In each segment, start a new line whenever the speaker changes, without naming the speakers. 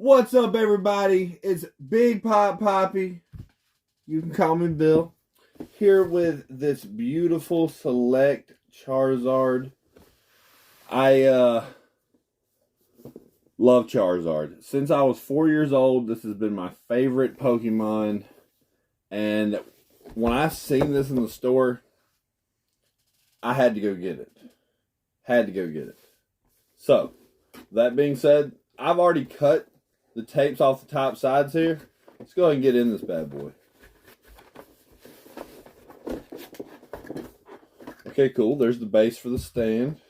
What's up, everybody? It's Big Pop Poppy. You can call me Bill. Here with this beautiful select Charizard. I love Charizard. Since I was 4 years old, this has been my favorite Pokemon. And when I seen this in the store, I had to go get it. So, that being said, I've already cut the tapes off the top sides here. Let's go ahead and get in this bad boy. Okay, cool. There's the base for the stand.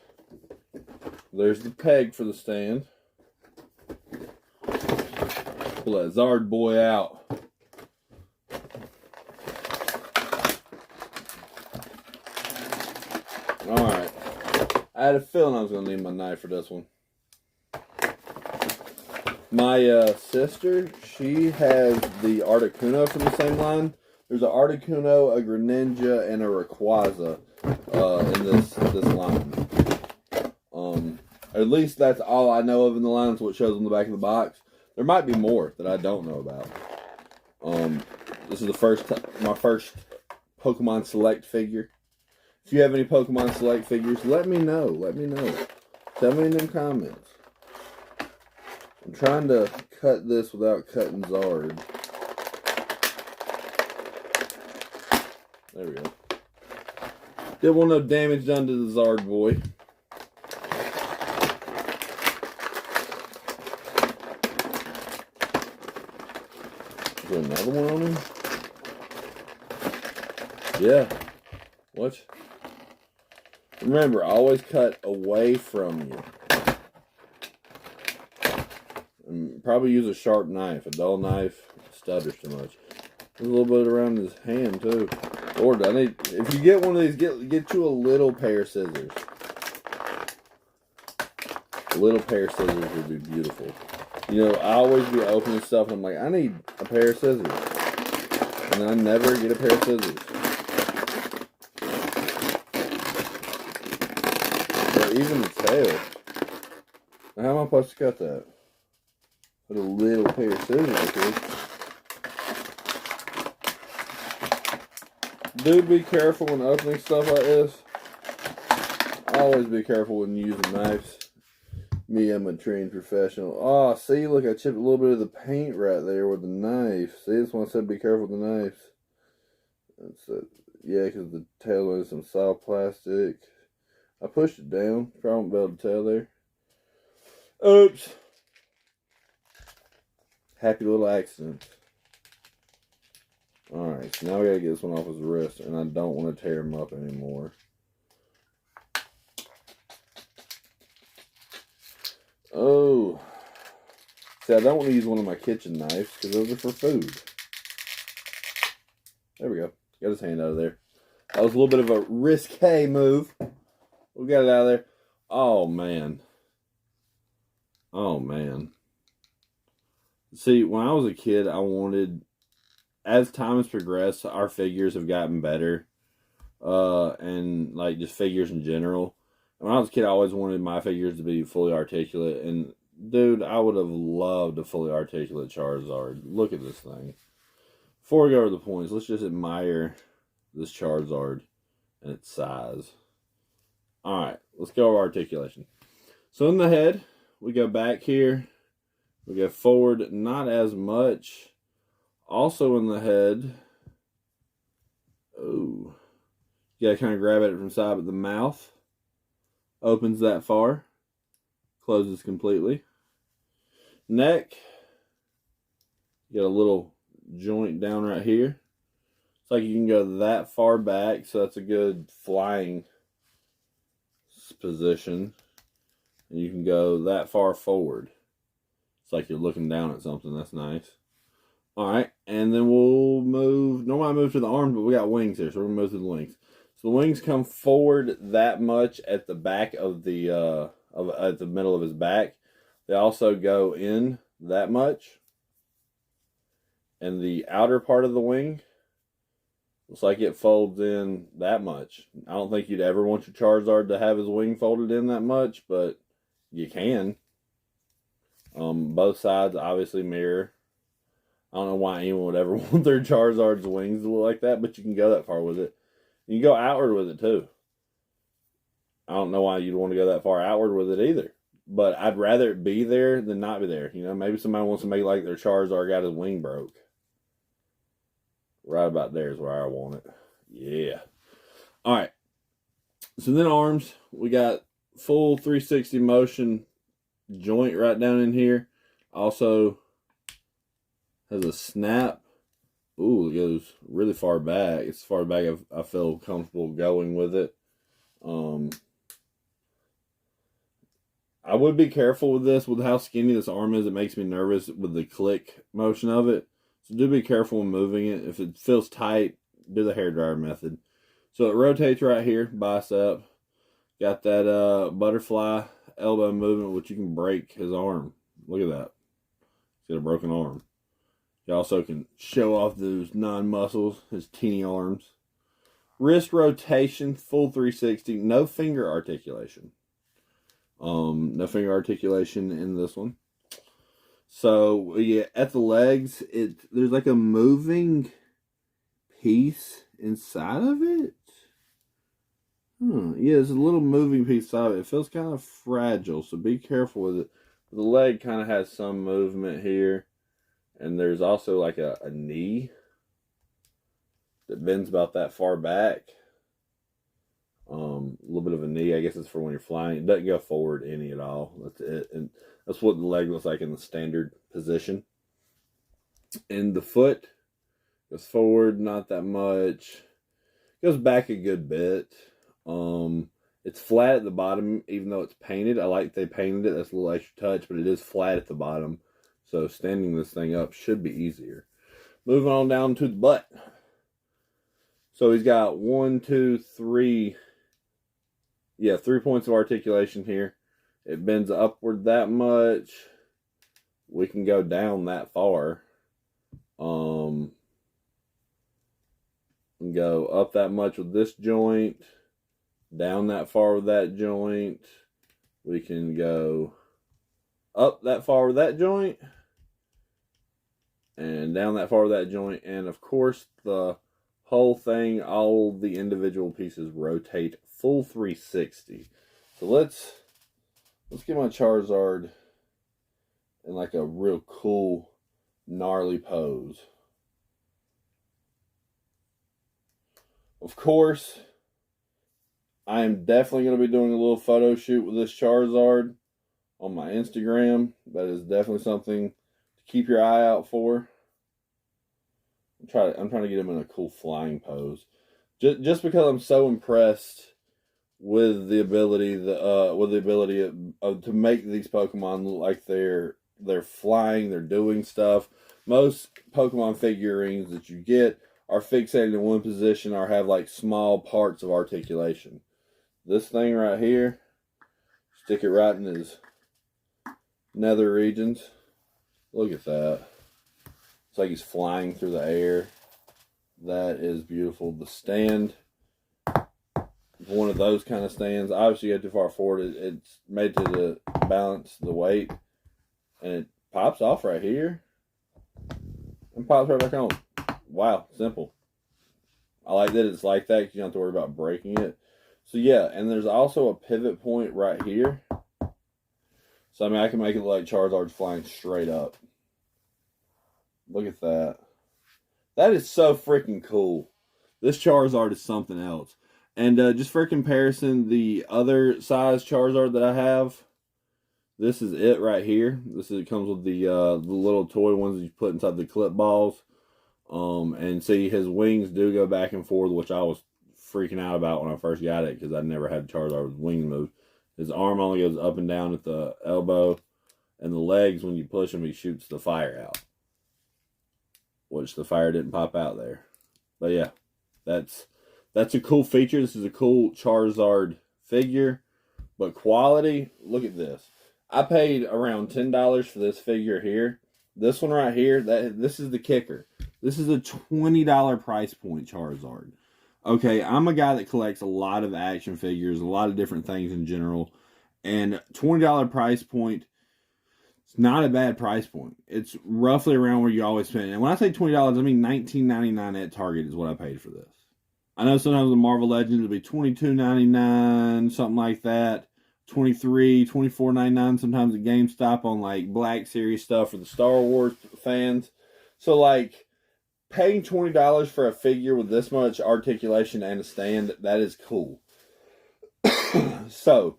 There's the peg for the stand. Pull that Zard boy out. Alright. I had a feeling I was going to need my knife for this one. My sister, she has the Articuno from the same line. There's an Articuno, a Greninja, and a Rayquaza in this line. At least that's all I know of in the line. That's what shows on the back of the box. There might be more that I don't know about. This is my first Pokemon Select figure. If you have any Pokemon Select figures, let me know. Tell me in them comments. I'm trying to cut this without cutting Zard. There we go. Didn't want no damage done to the Zard boy. Is there another one on him? Yeah. What? Remember, always cut away from you. And probably use a sharp knife. A dull knife stutters too much. There's a little bit around his hand too. Lord, if you get one of these, get you a little pair of scissors. A little pair of scissors would be beautiful. You know, I always be opening stuff and I'm like, I need a pair of scissors. And I never get a pair of scissors. Or even the tail. Now, how am I supposed to cut that? Put a little pair of scissors here. Dude, be careful when opening stuff like this. Always be careful when using knives. Me, I'm a trained professional. Oh, see, look, I chipped a little bit of the paint right there with the knife. See, that's why I said be careful with the knives. That's it. Yeah, because the tail is some soft plastic. I pushed it down. Probably won't be able to tell there. Oops. Happy little accident. Alright, so now we gotta get this one off his wrist, and I don't want to tear him up anymore. Oh. See, I don't want to use one of my kitchen knives, because those are for food. There we go. Got his hand out of there. That was a little bit of a risque move. We got it out of there. Oh, man. Oh, man. See, when I was a kid, I wanted... As time has progressed, our figures have gotten better. And, like, just figures in general. When I was a kid, I always wanted my figures to be fully articulate. And, dude, I would have loved a fully articulate Charizard. Look at this thing. Before we go over the points, let's just admire this Charizard and its size. Alright, let's go over articulation. So, in the head, we go back here. We go forward, not as much. Also in the head, oh, you gotta kind of grab at it from the side, but the mouth opens that far, closes completely. Neck, you got a little joint down right here. It's like you can go that far back, so that's a good flying position. And you can go that far forward. It's like you're looking down at something. That's nice. Alright, and then we'll move. Normally I move to the arms, but we got wings here, so we're going to move to the wings. So the wings come forward that much at the back of the, at the middle of his back. They also go in that much. And the outer part of the wing looks like it folds in that much. I don't think you'd ever want your Charizard to have his wing folded in that much, but you can. Both sides obviously mirror. I don't know why anyone would ever want their Charizard's wings to look like that, but you can go that far with it. You can go outward with it too. I don't know why you'd want to go that far outward with it either. But I'd rather it be there than not be there. You know, maybe somebody wants to make like their Charizard got his wing broke. Right about there is where I want it. Yeah. All right. So then arms, we got full 360 motion joint right down in here. Also has a snap. Ooh, it goes really far back. It's far back I feel comfortable going with it. I would be careful with this. With how skinny this arm is, it makes me nervous with the click motion of it. So do be careful when moving it. If it feels tight, do the hairdryer method. So it rotates right here, bicep. Got that butterfly elbow movement, which you can break his arm. Look at that. He's got a broken arm. You also can show off those non-muscles, his teeny arms. Wrist rotation, full 360, no finger articulation. No finger articulation in this one. So yeah, at the legs, there's like a moving piece inside of it. Yeah, there's a little moving piece inside of it. It feels kind of fragile, so be careful with it. The leg kind of has some movement here. And there's also like a knee that bends about that far back. A little bit of a knee, I guess it's for when you're flying. It doesn't go forward any at all. That's it. And that's what the leg looks like in the standard position. And the foot goes forward, not that much. Goes back a good bit. It's flat at the bottom, even though it's painted. I like they painted it. That's a little extra touch, but it is flat at the bottom. So standing this thing up should be easier. Moving on down to the butt. So he's got 3 points of articulation here. It bends upward that much. We can go down that far. And go up that much with this joint. Down that far with that joint. We can go up that far with that joint. And down that far with that joint. And of course, the whole thing, all the individual pieces rotate full 360. So let's get my Charizard in like a real cool, gnarly pose. Of course, I am definitely going to be doing a little photo shoot with this Charizard on my Instagram. That is definitely something to keep your eye out for. I'm trying to get him in a cool flying pose, just because I'm so impressed with the ability to make these Pokemon look like they're flying, they're doing stuff. Most Pokemon figurines that you get are fixated in one position or have like small parts of articulation. This thing right here, stick it right in his nether regions. Look at that. It's like he's flying through the air. That is beautiful. The stand, one of those kind of stands. Obviously, you go too far forward. It's made to balance the weight. And it pops off right here. And pops right back on. Wow, simple. I like that it's like that because you don't have to worry about breaking it. So yeah, and there's also a pivot point right here. So I mean, I can make it look like Charizard's flying straight up. Look at that. That is so freaking cool. This Charizard is something else. And just for comparison, the other size Charizard that I have, this is it right here. It comes with the little toy ones that you put inside the clip balls. And see, his wings do go back and forth, which I was freaking out about when I first got it because I never had Charizard with wings move. His arm only goes up and down at the elbow, and the legs, when you push him, he shoots the fire out. Which the fire didn't pop out there. But yeah, that's a cool feature. This is a cool Charizard figure. But quality, look at this. I paid around $10 for this figure here. This one right here, this is the kicker. This is a $20 price point Charizard. Okay, I'm a guy that collects a lot of action figures, a lot of different things in general. And $20 price point It's not a bad price point. It's roughly around where you always spend. And when I say $20, I mean $19.99 at Target is what I paid for this. I know sometimes the Marvel Legends will be $22.99, something like that. $23, $24.99 sometimes at GameStop on like Black Series stuff for the Star Wars fans. So like paying $20 for a figure with this much articulation and a stand, that is cool. So,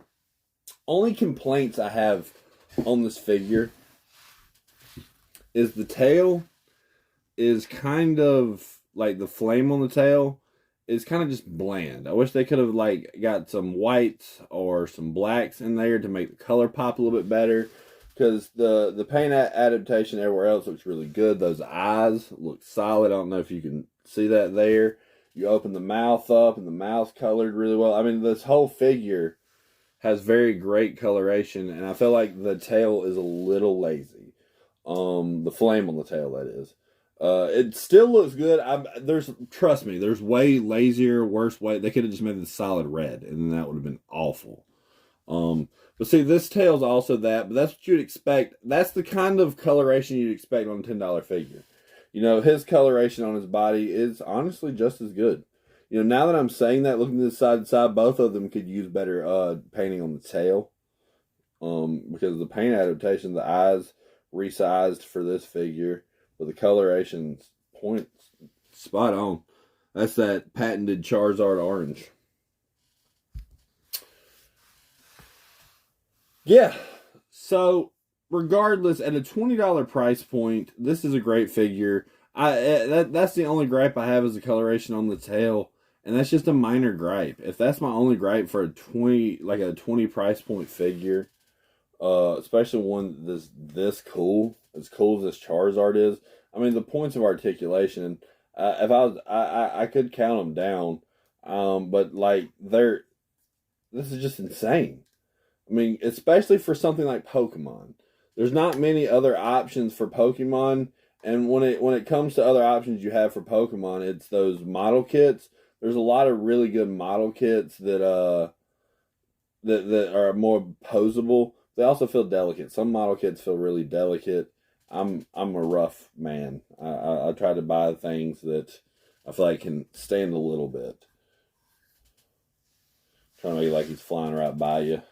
only complaints I have on this figure is the tail is kind of like the flame on the tail is kind of just bland. I wish they could have like got some whites or some blacks in there to make the color pop a little bit better, because the paint adaptation everywhere else looks really good. Those eyes look solid. I don't know if you can see that there. You open the mouth up and the mouth's colored really well. I mean, this whole figure has very great coloration, and I feel like the tail is a little lazy. The flame on the tail, that is. It still looks good. Trust me, there's way lazier, worse way. They could have just made it solid red, and then that would have been awful. But see, this tail's also that, but that's what you'd expect. That's the kind of coloration you'd expect on a $10 figure. You know, his coloration on his body is honestly just as good. You know, now that I'm saying that, looking to the side to side, both of them could use better painting on the tail. Because the paint adaptation, the eyes resized for this figure, but the coloration point spot on. That's that patented Charizard orange. Yeah, so regardless, at a $20 price point, this is a great figure. That's the only gripe I have is the coloration on the tail. And that's just a minor gripe. If that's my only gripe for a 20 price point figure, especially one this cool, as cool as this Charizard is. I mean, the points of articulation, if I could count them down, but like this is just insane. I mean, especially for something like Pokemon, there's not many other options for Pokemon, and when it comes to other options you have for Pokemon, it's those model kits. There's a lot of really good model kits that are more posable. They also feel delicate. Some model kits feel really delicate. I'm a rough man. I try to buy things that I feel like can stand a little bit. Trying to make it like he's flying right by you.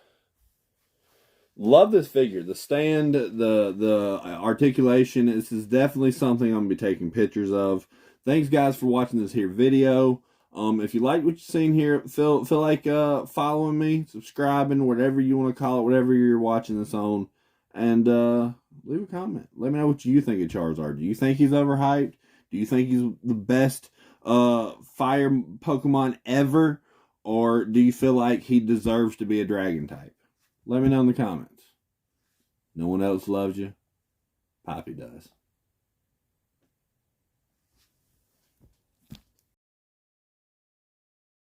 Love this figure. The stand, the articulation. This is definitely something I'm going to be taking pictures of. Thanks, guys, for watching this here video. If you like what you've seen here, feel like following me, subscribing, whatever you want to call it, whatever you're watching this on, and leave a comment. Let me know what you think of Charizard. Do you think he's overhyped? Do you think he's the best fire Pokemon ever? Or do you feel like he deserves to be a dragon type? Let me know in the comments. No one else loves you. Poppy does.